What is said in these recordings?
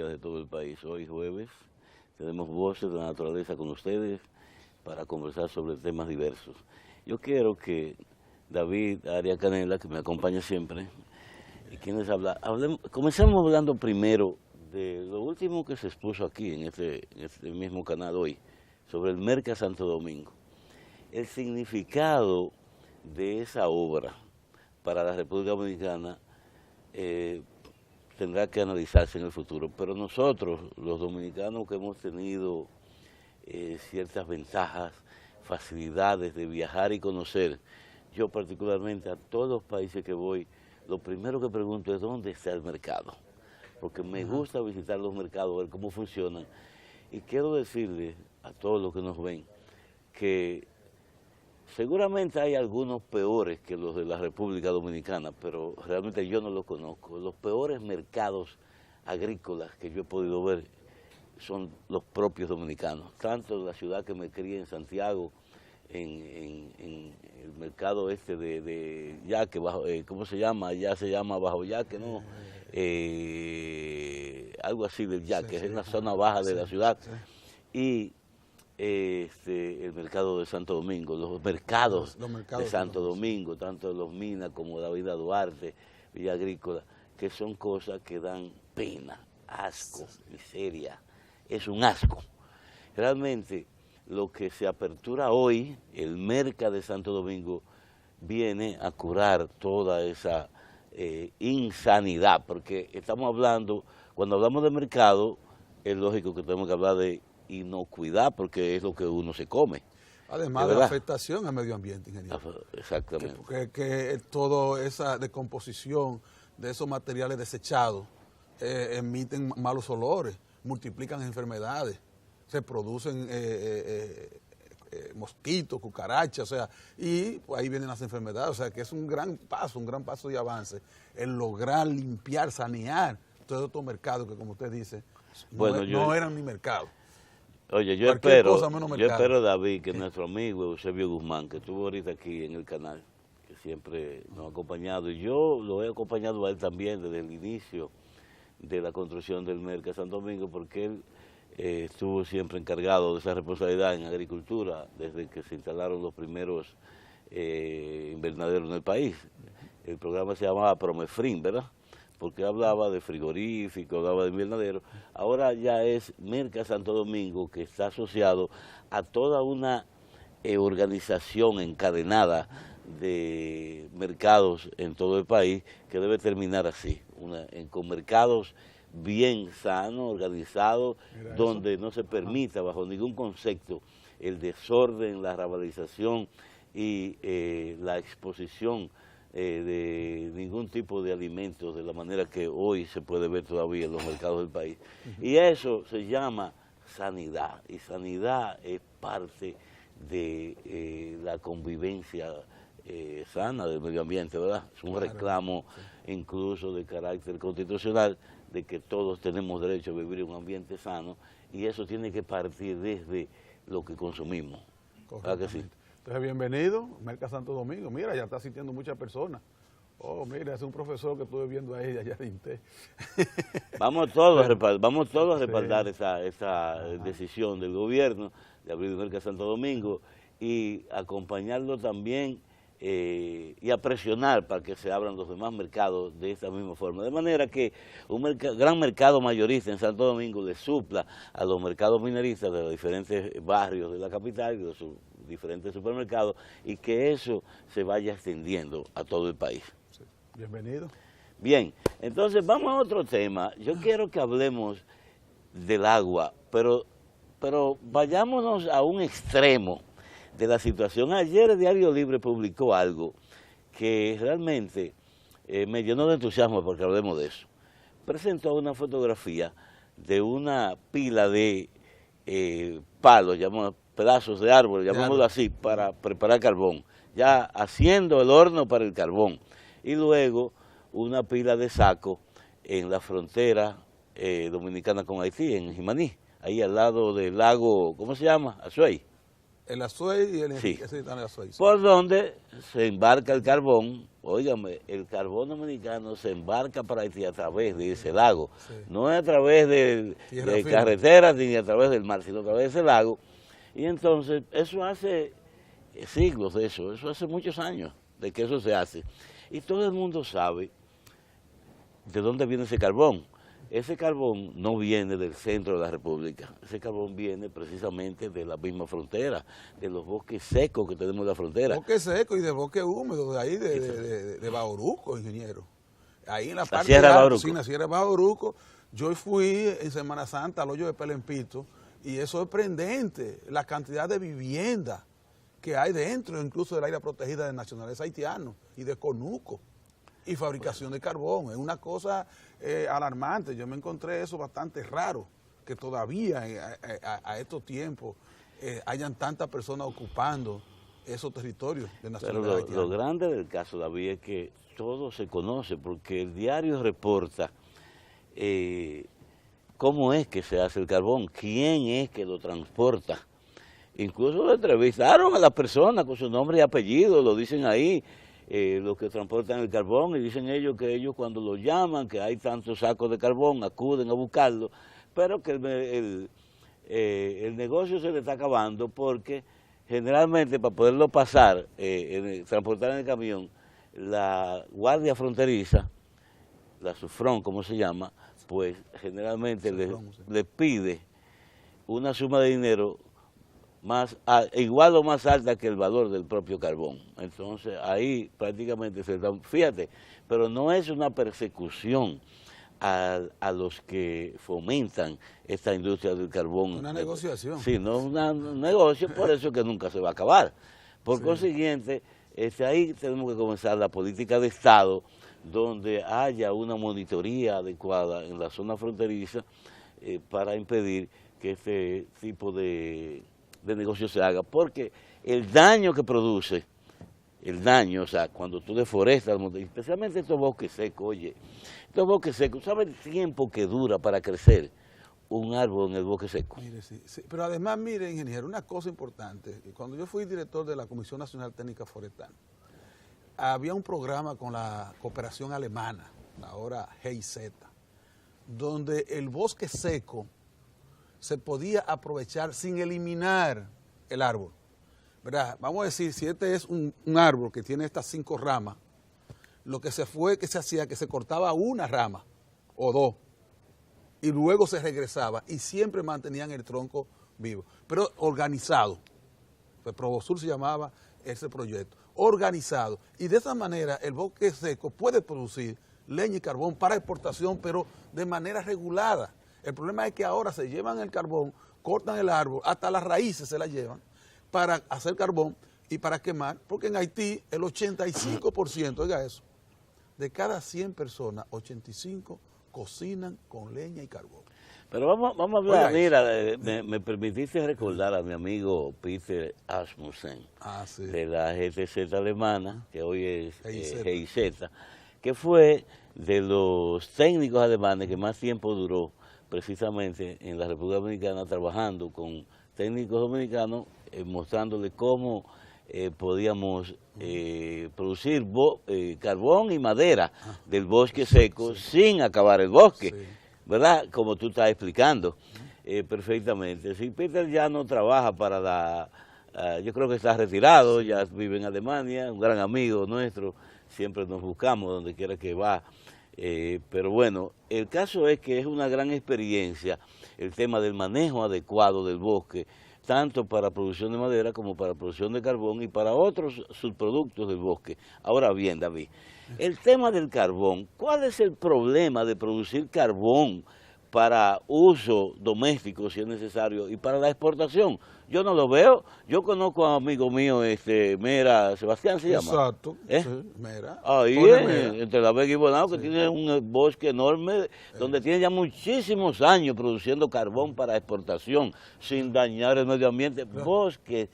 noticias de todo el país. Hoy jueves tenemos Voces de la Naturaleza con ustedes para conversar sobre temas diversos. Yo quiero que David Arias Canela, que me acompaña siempre, y quienes comencemos hablando primero de lo último que se expuso aquí en este mismo canal hoy, sobre el Merca Santo Domingo. El significado de esa obra para la República Dominicana tendrá que analizarse en el futuro, pero nosotros, los dominicanos que hemos tenido ciertas ventajas, facilidades de viajar y conocer, yo particularmente a todos los países que voy, lo primero que pregunto es dónde está el mercado, porque me gusta visitar los mercados, ver cómo funcionan, y quiero decirles a todos los que nos ven que seguramente hay algunos peores que los de la República Dominicana, pero realmente yo no los conozco. Los peores mercados agrícolas que yo he podido ver son los propios dominicanos, tanto en la ciudad que me crié en Santiago, en el mercado de Yaque, ¿cómo se llama? Ya se llama Bajo Yaque, ¿no? Algo así del Yaque, sí, es la zona baja de la ciudad. Sí. Y el mercado de Santo Domingo, los mercados de Santo Domingo, tanto de Los Minas como David Duarte, Villa Agrícola, que son cosas que dan pena, asco, miseria, es un asco. Realmente lo que se apertura hoy, el Merca de Santo Domingo, viene a curar toda esa insanidad, porque estamos hablando, cuando hablamos de mercado, es lógico que tenemos que hablar de inocuidad, porque es lo que uno se come. Además de la afectación al medio ambiente, ingeniero. Exactamente. Que toda esa decomposición de esos materiales desechados emiten malos olores, multiplican enfermedades, se producen mosquitos, cucarachas, o sea, y pues, ahí vienen las enfermedades, o sea, que es un gran paso de avance en lograr limpiar, sanear todos estos mercados que, como usted dice, bueno, no eran ni mercados. Oye, yo espero, David, que nuestro amigo Eusebio Guzmán, que estuvo ahorita aquí en el canal, que siempre nos ha acompañado, y yo lo he acompañado a él también desde el inicio de la construcción del Merca Santo Domingo, porque él estuvo siempre encargado de esa responsabilidad en agricultura desde que se instalaron los primeros invernaderos en el país. El programa se llamaba Promefrin, ¿verdad? Porque hablaba de frigorífico, hablaba de invernadero. Ahora ya es Merca Santo Domingo, que está asociado a toda una organización encadenada de mercados en todo el país, que debe terminar así, con mercados bien sanos, organizados, donde no se permita bajo ningún concepto el desorden, la rabalización y la exposición de ningún tipo de alimentos de la manera que hoy se puede ver todavía en los mercados del país. Y eso se llama sanidad, y sanidad es parte de la convivencia sana del medio ambiente, ¿verdad? Es un reclamo incluso de carácter constitucional de que todos tenemos derecho a vivir en un ambiente sano, y eso tiene que partir desde lo que consumimos. ¿Verdad que sí? Entonces, bienvenido, Merca Santo Domingo. Mira, ya está asistiendo muchas personas. Oh, mira, es un profesor que estuve viendo ahí allá de INTE. Vamos todos a respaldar esa decisión del gobierno de abrir el Merca Santo Domingo y acompañarlo también y a presionar para que se abran los demás mercados de esta misma forma. De manera que un gran mercado mayorista en Santo Domingo le supla a los mercados minoristas de los diferentes barrios de la capital y de los diferentes supermercados, y que eso se vaya extendiendo a todo el país. Sí. Bienvenido. Bien, entonces vamos a otro tema. Yo quiero que hablemos del agua, pero vayámonos a un extremo de la situación. Ayer el Diario Libre publicó algo que realmente me llenó de entusiasmo porque hablemos de eso. Presentó una fotografía de una pila de palos, pedazos de árboles, llamémoslo así, para preparar carbón, ya haciendo el horno para el carbón, y luego una pila de sacos en la frontera dominicana con Haití, en Jimaní, ahí al lado del lago, ¿cómo se llama? Azuay. El Azuay y el sí. Azuay. Sí. Por donde se embarca el carbón. Óigame, el carbón dominicano se embarca para Haití a través de ese lago. Sí. No es a través de carreteras ni a través del mar, sino a través de ese lago. Y entonces, eso hace siglos de eso hace muchos años de que eso se hace. Y todo el mundo sabe de dónde viene ese carbón. Ese carbón no viene del centro de la República, ese carbón viene precisamente de la misma frontera, de los bosques secos que tenemos en la frontera. Bosques secos y de bosques húmedos, de ahí de Bauruco, ingeniero. Ahí en la parte de la Sierra de Bauruco, yo fui en Semana Santa al hoyo de Pelempito y es sorprendente la cantidad de viviendas que hay dentro, incluso del área protegida de nacionales haitianos y de Conuco. Y fabricación de carbón, es una cosa alarmante. Yo me encontré eso bastante raro, que todavía a estos tiempos hayan tantas personas ocupando esos territorios de nacionalidad haitiana. Lo grande del caso, David, es que todo se conoce, porque el diario reporta cómo es que se hace el carbón, quién es que lo transporta. Incluso entrevistaron a las personas con su nombre y apellido, lo dicen ahí. Los que transportan el carbón, y dicen ellos que ellos cuando lo llaman, que hay tantos sacos de carbón, acuden a buscarlo, pero que el negocio se le está acabando porque generalmente para poderlo pasar, transportar en el camión, la guardia fronteriza, la SUFRON, como se llama, pues generalmente le pide una suma de dinero igual o más alta que el valor del propio carbón. Entonces ahí prácticamente se da, fíjate, pero no es una persecución a los que fomentan esta industria del carbón. Una negociación. Sí, no un negocio, por eso que nunca se va a acabar. Por consiguiente, ahí tenemos que comenzar la política de Estado, donde haya una monitoría adecuada en la zona fronteriza para impedir que este tipo de negocio se haga, porque el daño que produce, o sea, cuando tú deforestas, especialmente estos bosques secos, oye, estos bosques secos, ¿sabes el tiempo que dura para crecer un árbol en el bosque seco? Mire, sí, pero además, mire, ingeniero, una cosa importante, cuando yo fui director de la Comisión Nacional Técnica Forestal, había un programa con la cooperación alemana, ahora GIZ, donde el bosque seco se podía aprovechar sin eliminar el árbol, ¿verdad? Vamos a decir, si este es un árbol que tiene estas 5 ramas, lo que se hacía que se cortaba una rama o 2 y luego se regresaba y siempre mantenían el tronco vivo, pero organizado. Pues Provosur se llamaba ese proyecto, organizado, y de esa manera el bosque seco puede producir leña y carbón para exportación, pero de manera regulada. El problema es que ahora se llevan el carbón, cortan el árbol, hasta las raíces se las llevan para hacer carbón y para quemar, porque en Haití el 85%, oiga eso, de cada 100 personas, 85 cocinan con leña y carbón. Pero vamos a hablar, mira, me permitiste recordar a mi amigo Peter Asmussen, de la GTZ alemana, que hoy es GIZ, que fue de los técnicos alemanes que más tiempo duró precisamente en la República Dominicana, trabajando con técnicos dominicanos, mostrándole cómo podíamos producir carbón y madera del bosque seco sin acabar el bosque, ¿verdad? Como tú estás explicando perfectamente. Si Peter ya no trabaja para yo creo que está retirado, ya vive en Alemania, un gran amigo nuestro, siempre nos buscamos donde quiera que va. Pero bueno, el caso es que es una gran experiencia el tema del manejo adecuado del bosque, tanto para producción de madera como para producción de carbón y para otros subproductos del bosque. Ahora bien, David, el tema del carbón, ¿cuál es el problema de producir carbón para uso doméstico, si es necesario, y para la exportación? Yo no lo veo. Yo conozco a un amigo mío, Mera, Sebastián se llama. Exacto, sí, Mera. Ahí, entre La Vega y Bonao, que tiene un bosque enorme, donde tiene ya muchísimos años produciendo carbón para exportación, sin dañar el medio ambiente. Bosques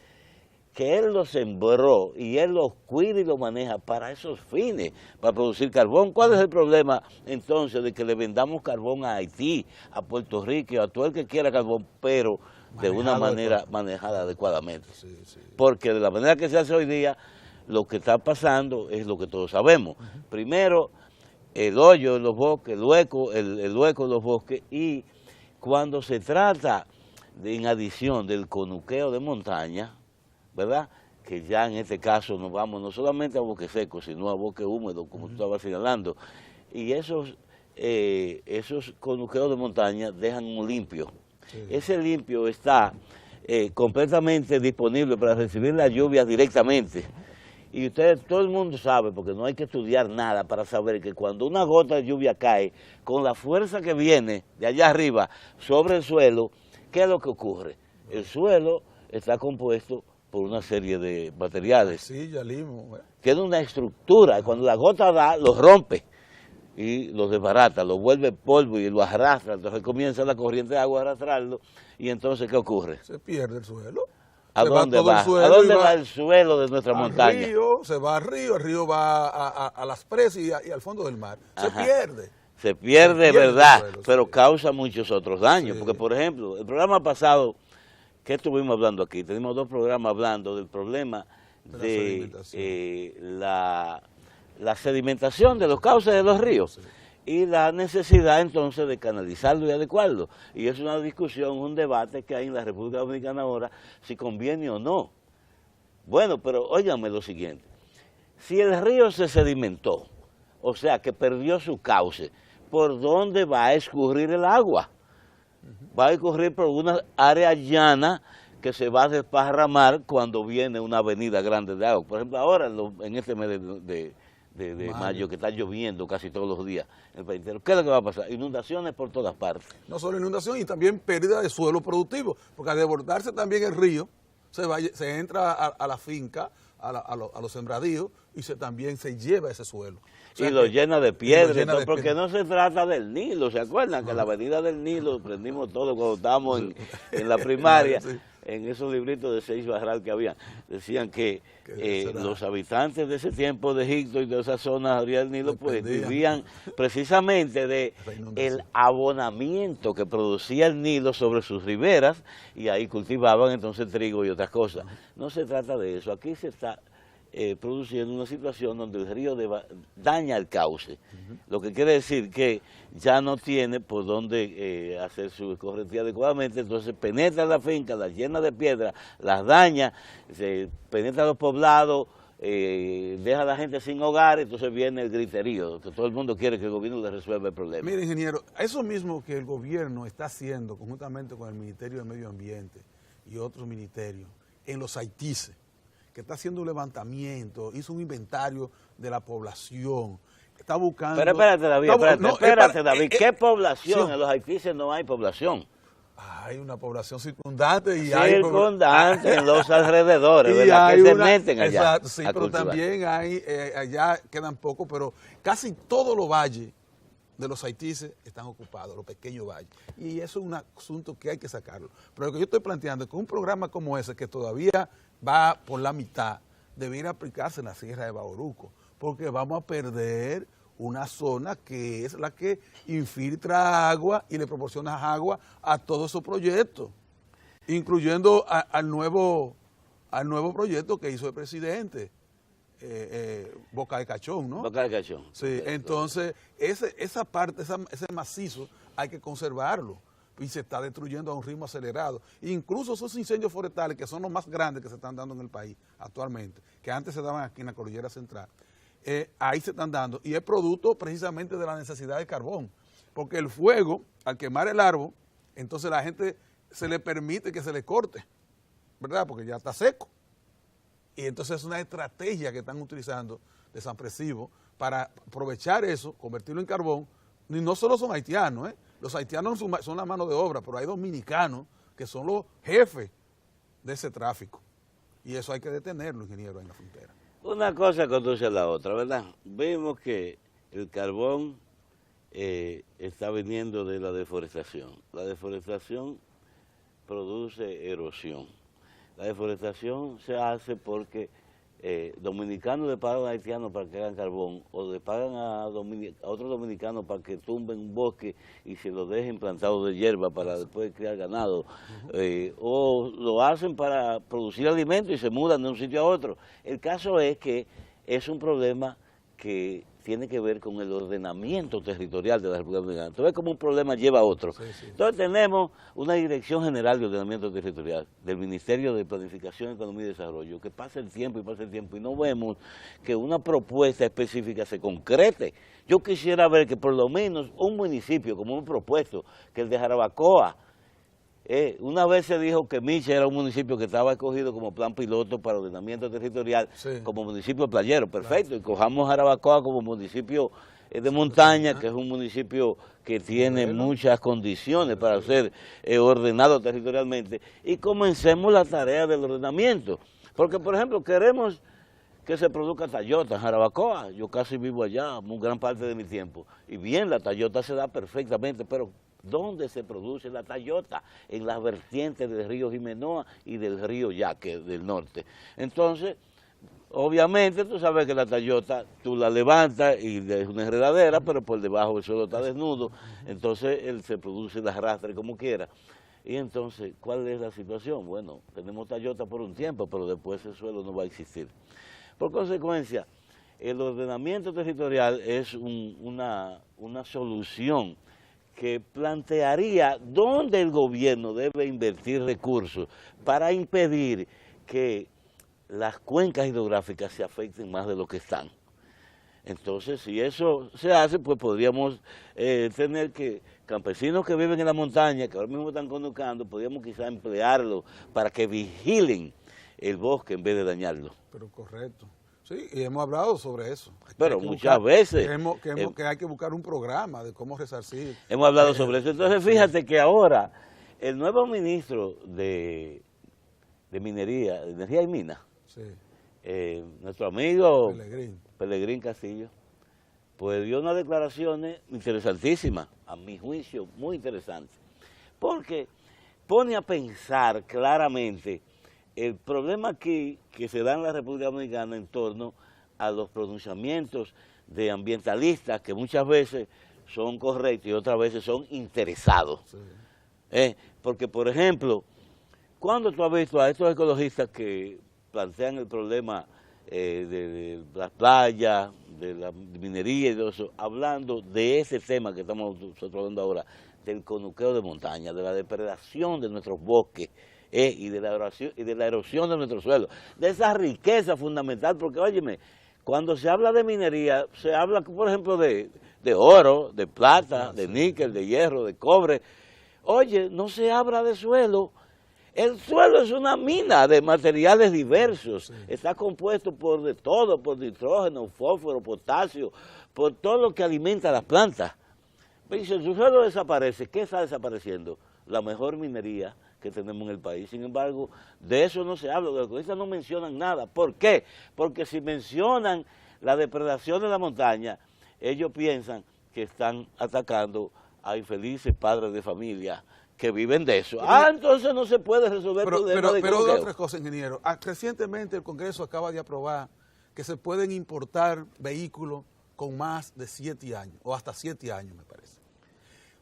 que él los sembró y él los cuida y los maneja para esos fines, para producir carbón. ¿Cuál es el problema entonces de que le vendamos carbón a Haití, a Puerto Rico, a todo el que quiera carbón, pero de una manera manejada adecuadamente. Porque de la manera que se hace hoy día, lo que está pasando es lo que todos sabemos. Primero, el hoyo en los bosques, el hueco en los bosques, y cuando se trata en adición del conuqueo de montaña, ¿verdad?, que ya en este caso nos vamos no solamente a bosque seco, sino a bosque húmedo, como tú estabas señalando, y esos conuqueos de montaña dejan un limpio. Ese limpio está completamente disponible para recibir la lluvia directamente. Y todo el mundo sabe, porque no hay que estudiar nada para saber que cuando una gota de lluvia cae, con la fuerza que viene de allá arriba sobre el suelo, ¿qué es lo que ocurre? El suelo está compuesto por una serie de materiales. Sí, ya limo. Tiene una estructura, y cuando la gota da, lo rompe y lo desbarata, lo vuelve polvo y lo arrastra. Entonces comienza la corriente de agua a arrastrarlo, y entonces ¿qué ocurre? Se pierde el suelo. ¿A dónde va? ¿A dónde va el suelo de nuestra montaña? Se va al río va a las presas y al fondo del mar. Se pierde. Se pierde, ¿verdad? Pero causa muchos otros daños. Porque, por ejemplo, el programa pasado, ¿qué estuvimos hablando aquí? Tenemos 2 programas hablando del problema de la sedimentación de los cauces de los ríos y la necesidad entonces de canalizarlo y adecuarlo. Y es una discusión, un debate que hay en la República Dominicana ahora, si conviene o no. Bueno, pero óigame lo siguiente, si el río se sedimentó, o sea que perdió su cauce, ¿por dónde va a escurrir el agua? Va a escurrir por una área llana que se va a desparramar cuando viene una avenida grande de agua. Por ejemplo, ahora en este mes de mayo, que está lloviendo casi todos los días en el país entero, ¿qué es lo que va a pasar? Inundaciones por todas partes. No solo inundación, y también pérdida de suelo productivo, porque al desbordarse también el río, se entra a la finca, a los sembradíos, y también se lleva ese suelo. O sea, y lo llena de piedras, porque no se trata del Nilo. ¿Se acuerdan que la avenida del Nilo prendimos todo cuando estábamos en la primaria? Sí. En esos libritos de 6 Barral que habían, decían que los habitantes de ese tiempo de Egipto y de esas zonas a orilla del Nilo, pues vivían precisamente de el abonamiento que producía el Nilo sobre sus riberas, y ahí cultivaban entonces trigo y otras cosas. No se trata de eso, aquí se está produciendo una situación donde el río daña el cauce, lo que quiere decir que ya no tiene por dónde hacer su escorrentía adecuadamente, entonces penetra la finca, las llena de piedra, las daña, se penetra los poblados, deja a la gente sin hogar, entonces viene el griterío, que todo el mundo quiere que el gobierno le resuelva el problema. Mire, ingeniero, eso mismo que el gobierno está haciendo conjuntamente con el Ministerio de Medio Ambiente y otros ministerios en los Haitíes, que está haciendo un levantamiento, hizo un inventario de la población, está buscando... Pero espérate, David, espérate, David, ¿qué población? Sí. En los Haitíes no hay población. Hay una población circundante y circundante en los alrededores, ¿verdad? Que se meten allá. Exacto, sí, pero también hay, allá quedan pocos, pero casi todos los valles de los Haitíes están ocupados, los pequeños valles. Y eso es un asunto que hay que sacarlo. Pero lo que yo estoy planteando es que un programa como ese, que todavía va por la mitad, debería aplicarse en la Sierra de Bauruco, porque vamos a perder una zona que es la que infiltra agua y le proporciona agua a todos esos proyectos, incluyendo al nuevo proyecto que hizo el presidente, Boca de Cachón, ¿no? Boca de Cachón. Sí, entonces esa parte, ese macizo hay que conservarlo, y se está destruyendo a un ritmo acelerado. Incluso esos incendios forestales, que son los más grandes que se están dando en el país actualmente, que antes se daban aquí en la Cordillera Central, ahí se están dando, y es producto precisamente de la necesidad de carbón, porque el fuego, al quemar el árbol, entonces la gente se le permite que se le corte, ¿verdad? Porque ya está seco. Y entonces es una estrategia que están utilizando de San Presivo para aprovechar eso, convertirlo en carbón. Y no solo son haitianos, los haitianos son la mano de obra, pero hay dominicanos que son los jefes de ese tráfico. Y eso hay que detenerlo, ingeniero, en la frontera. Una cosa conduce a la otra, ¿verdad? Vimos que el carbón está viniendo de la deforestación. La deforestación produce erosión. La deforestación se hace porque dominicanos le pagan a haitianos para que hagan carbón, o le pagan a otros dominicanos para que tumben un bosque y se lo dejen plantado de hierba para después criar ganado, o lo hacen para producir alimentos y se mudan de un sitio a otro. El caso es que es un problema que tiene que ver con el ordenamiento territorial de la República Dominicana. Entonces, como un problema lleva a otro. Sí, sí. Entonces, tenemos una Dirección General de Ordenamiento Territorial del Ministerio de Planificación, Economía y Desarrollo, que pasa el tiempo y no vemos que una propuesta específica se concrete. Yo quisiera ver que por lo menos un municipio, como un propuesto, que el de Jarabacoa, una vez se dijo que Miche era un municipio que estaba escogido como plan piloto para ordenamiento territorial, sí, como municipio playero, perfecto, claro, y cojamos Jarabacoa como municipio de montaña, que es un municipio que tiene muchas condiciones para ser ordenado territorialmente, y comencemos la tarea del ordenamiento, porque por ejemplo queremos que se produzca tallota en Jarabacoa, yo casi vivo allá, gran parte de mi tiempo, y bien, la tallota se da perfectamente, pero ¿dónde se produce la tallota? En las vertientes del río Jimenoa y del río Yaque del norte. Entonces, obviamente tú sabes que la tallota tú la levantas y es una enredadera, pero por debajo el suelo está desnudo, entonces él se produce el arrastre como quiera. Y entonces, ¿cuál es la situación? Bueno, tenemos tallota por un tiempo, pero después el suelo no va a existir. Por consecuencia, el ordenamiento territorial es una solución que plantearía dónde el gobierno debe invertir recursos para impedir que las cuencas hidrográficas se afecten más de lo que están. Entonces, si eso se hace, pues podríamos tener que campesinos que viven en la montaña, que ahora mismo están conducando, podríamos quizás emplearlos para que vigilen el bosque en vez de dañarlo. Pero correcto. Sí, y hemos hablado sobre eso. Pero muchas veces. Que hay que buscar un programa de cómo resarcir. Hemos hablado sobre eso. Entonces, fíjate que ahora el nuevo ministro de Minería, de Energía y Minas, sí, nuestro amigo Pelegrín Castillo, pues dio unas declaraciones interesantísimas, a mi juicio, muy interesantes, porque pone a pensar claramente el problema aquí que se da en la República Dominicana en torno a los pronunciamientos de ambientalistas que muchas veces son correctos y otras veces son interesados. Sí. Porque, por ejemplo, ¿cuándo tú has visto a estos ecologistas que plantean el problema de las playas, de la minería y todo eso, hablando de ese tema que estamos nosotros hablando ahora, del conuqueo de montaña, de la depredación de nuestros bosques, y de la erosión de nuestro suelo, de esa riqueza fundamental, porque óyeme, cuando se habla de minería, se habla, por ejemplo, de oro, de plata, de níquel, de hierro, de cobre. Oye, no se habla de suelo. El suelo es una mina de materiales diversos, sí, está compuesto por de todo, por nitrógeno, fósforo, potasio, por todo lo que alimenta a las plantas. Pero si el suelo desaparece, ¿qué está desapareciendo? La mejor minería que tenemos en el país. Sin embargo, de eso no se habla, los ecologistas no mencionan nada. ¿Por qué? Porque si mencionan la depredación de la montaña, ellos piensan que están atacando a infelices padres de familia que viven de eso. Entonces no se puede resolver el problema de Pero de otras cosas, ingeniero. Recientemente el Congreso acaba de aprobar que se pueden importar vehículos con más de 7 años, o hasta 7 años, me parece.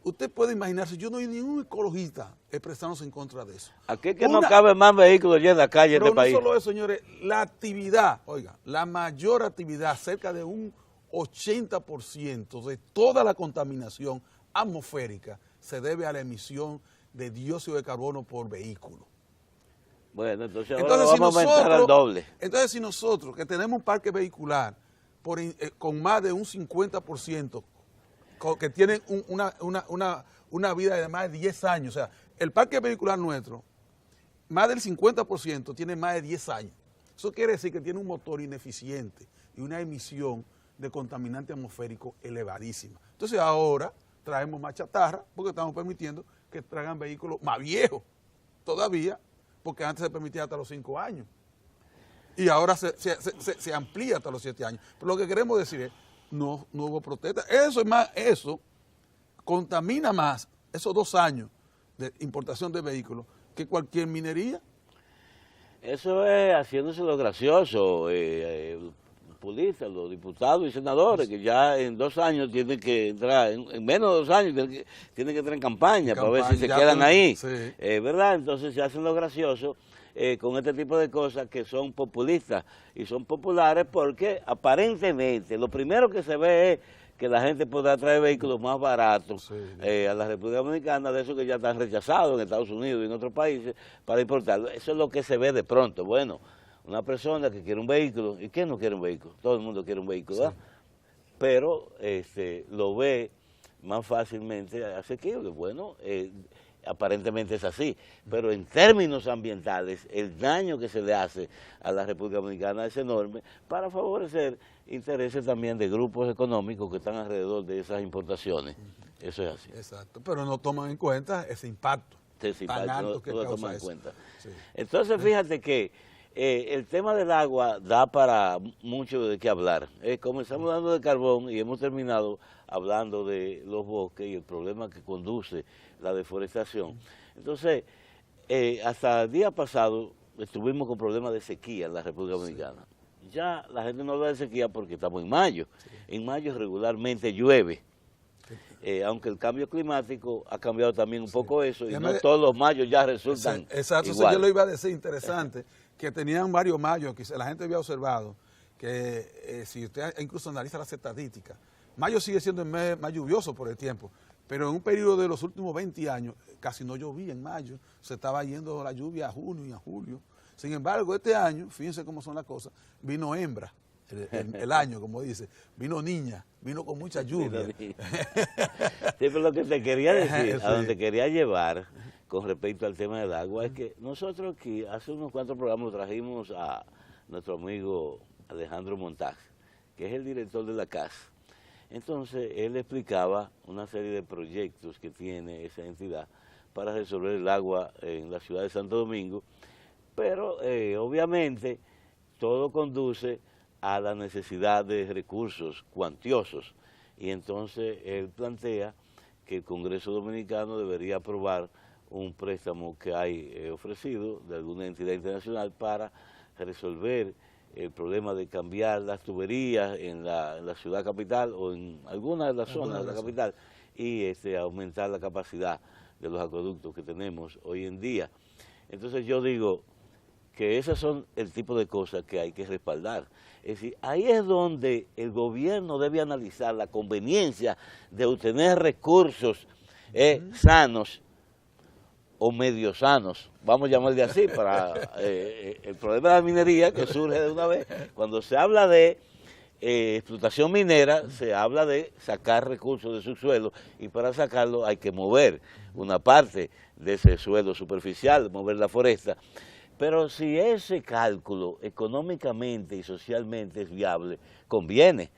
Usted puede imaginarse, yo no hay ningún ecologista expresándose en contra de eso. Aquí es que no cabe más vehículos ya en la calle de este país. Pero no solo eso, señores, la actividad, oiga, la mayor actividad, cerca de un 80% de toda la contaminación atmosférica se debe a la emisión de dióxido de carbono por vehículo. Bueno, entonces vamos a aumentar al doble. Entonces, si nosotros, que tenemos un parque vehicular con más de un 50%, que tienen una vida de más de 10 años, o sea, el parque vehicular nuestro, más del 50% tiene más de 10 años. Eso quiere decir que tiene un motor ineficiente y una emisión de contaminante atmosférico elevadísima. Entonces ahora traemos más chatarra porque estamos permitiendo que traigan vehículos más viejos todavía, porque antes se permitía hasta los 5 años. Y ahora se amplía hasta los 7 años. Pero lo que queremos decir es, no hubo protesta. Eso contamina más esos 2 años de importación de vehículos que cualquier minería. Eso es haciéndose lo gracioso, populistas, los diputados y senadores, que ya en 2 años tienen que entrar, en menos de 2 años tienen que entrar en campaña para ver si se quedan ahí, sí. ¿Verdad? Entonces se hacen lo gracioso con este tipo de cosas que son populistas y son populares porque aparentemente lo primero que se ve es que la gente podrá traer vehículos más baratos a la República Dominicana, de esos que ya están rechazados en Estados Unidos y en otros países, para importarlos. Eso es lo que se ve de pronto. Bueno, una persona que quiere un vehículo, ¿y quién no quiere un vehículo? Todo el mundo quiere un vehículo, ¿verdad? Pero lo ve más fácilmente asequible. Bueno, aparentemente es así, pero en términos ambientales el daño que se le hace a la República Dominicana es enorme para favorecer intereses también de grupos económicos que están alrededor de esas importaciones. Eso es así. Exacto, pero no toman en cuenta ese impacto tan alto que causa toman en eso. cuenta. Sí. Entonces fíjate que el tema del agua da para mucho de qué hablar. Comenzamos hablando de carbón y hemos terminado hablando de los bosques y el problema que conduce la deforestación. Entonces, hasta el día pasado estuvimos con problemas de sequía en la República Dominicana. Ya la gente no habla de sequía porque estamos en mayo. En mayo regularmente llueve. Aunque el cambio climático ha cambiado también un poco eso, y no todos los mayos ya resultan exacto, igual. Yo lo iba a decir, interesante, que tenían varios mayos, que la gente había observado, que si usted incluso analiza las estadísticas, mayo sigue siendo el mes más lluvioso por el tiempo, pero en un periodo de los últimos 20 años casi no llovía en mayo, se estaba yendo la lluvia a junio y a julio. Sin embargo, este año, fíjense cómo son las cosas, vino hembra. El año, como dice, vino niña, vino con mucha lluvia. Sí, pero lo que te quería decir, a donde quería llevar con respecto al tema del agua, es que nosotros aquí, hace unos cuantos programas, trajimos a nuestro amigo Alejandro Montaz, que es el director de la CAS. Entonces, él explicaba una serie de proyectos que tiene esa entidad para resolver el agua en la ciudad de Santo Domingo, pero obviamente todo conduce a la necesidad de recursos cuantiosos, y entonces él plantea que el Congreso Dominicano debería aprobar un préstamo que hay ofrecido de alguna entidad internacional para resolver el problema de cambiar las tuberías en la ciudad capital o en alguna de las zonas de la capital y aumentar la capacidad de los acueductos que tenemos hoy en día. Entonces yo digo que esas son el tipo de cosas que hay que respaldar. Es decir, ahí es donde el gobierno debe analizar la conveniencia de obtener recursos sanos o medio sanos, vamos a llamarle así, para el problema de la minería que surge de una vez. Cuando se habla de explotación minera, se habla de sacar recursos de subsuelo, y para sacarlo hay que mover una parte de ese suelo superficial, mover la foresta. Pero si ese cálculo económicamente y socialmente es viable, conviene.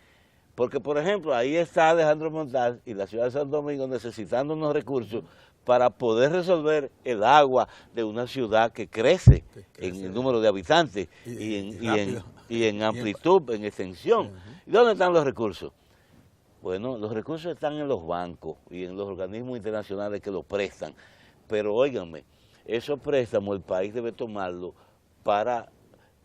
Porque, por ejemplo, ahí está Alejandro Montaz y la ciudad de Santo Domingo necesitando unos recursos para poder resolver el agua de una ciudad que crece en el número de habitantes y en amplitud, en extensión. ¿Y dónde están los recursos? Bueno, los recursos están en los bancos y en los organismos internacionales que los prestan. Pero óiganme, esos préstamos el país debe tomarlo para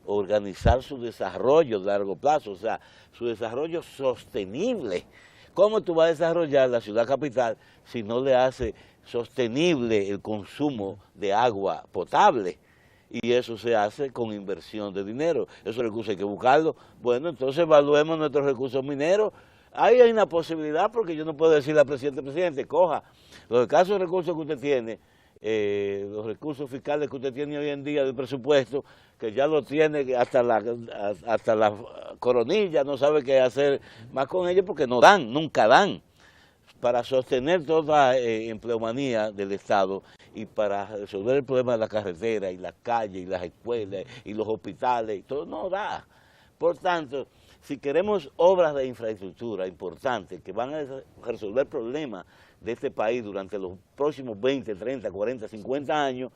organizar su desarrollo de largo plazo, o sea, su desarrollo sostenible. ¿Cómo tú vas a desarrollar la ciudad capital si no le hace sostenible el consumo de agua potable? Y eso se hace con inversión de dinero. Esos recursos hay que buscarlos. Bueno, entonces evaluemos nuestros recursos mineros. Ahí hay una posibilidad, porque yo no puedo decirle al presidente, coja los escasos recursos que usted tiene, los recursos fiscales que usted tiene hoy en día del presupuesto, que ya lo tiene hasta la coronilla, no sabe qué hacer más con ellos porque no dan, nunca dan, para sostener toda la empleomanía del Estado y para resolver el problema de la carretera y las calles y las escuelas y los hospitales, y todo no da. Por tanto, si queremos obras de infraestructura importantes que van a resolver problemas de este país durante los próximos 20, 30, 40, 50 años,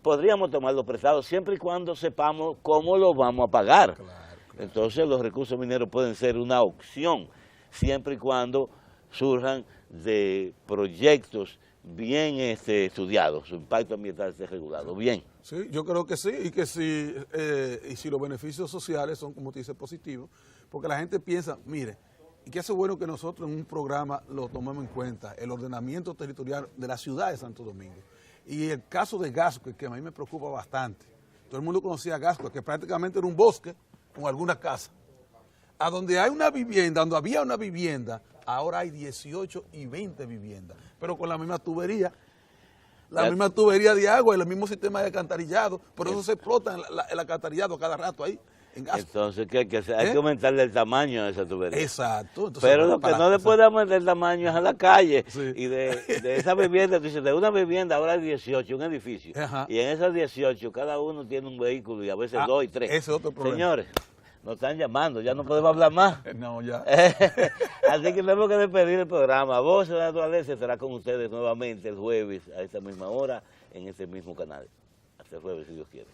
podríamos tomarlos prestados siempre y cuando sepamos cómo los vamos a pagar. Claro. Entonces los recursos mineros pueden ser una opción, siempre y cuando surjan de proyectos bien estudiado, su impacto ambiental esté regulado, bien. Sí, yo creo que sí, y que si los beneficios sociales son, como te dice, positivos, porque la gente piensa, mire, y que es bueno que nosotros en un programa lo tomemos en cuenta, el ordenamiento territorial de la ciudad de Santo Domingo. Y el caso de Gascue, que a mí me preocupa bastante. Todo el mundo conocía a Gascue, que prácticamente era un bosque con alguna casa. A donde hay una vivienda, donde había una vivienda, ahora hay 18 y 20 viviendas, pero con la misma tubería. La misma tubería de agua y el mismo sistema de alcantarillado, por eso se explota el alcantarillado cada rato ahí. Entonces, ¿qué hay que hacer? Hay que aumentarle el tamaño de esa tubería. Exacto. Entonces, pero lo que no le puede aumentar el tamaño es a la calle. Sí. Y de esa vivienda, tú dices, de una vivienda ahora hay 18, un edificio. Ajá. Y en esas 18, cada uno tiene un vehículo y a veces 2 y 3. Ese es otro problema. Señores, nos están llamando, ya no podemos hablar más. No, ya. Así que tenemos que despedir el programa. Voz de la Naturaleza estará con ustedes nuevamente el jueves a esta misma hora en este mismo canal. Hasta el jueves, si Dios quiere.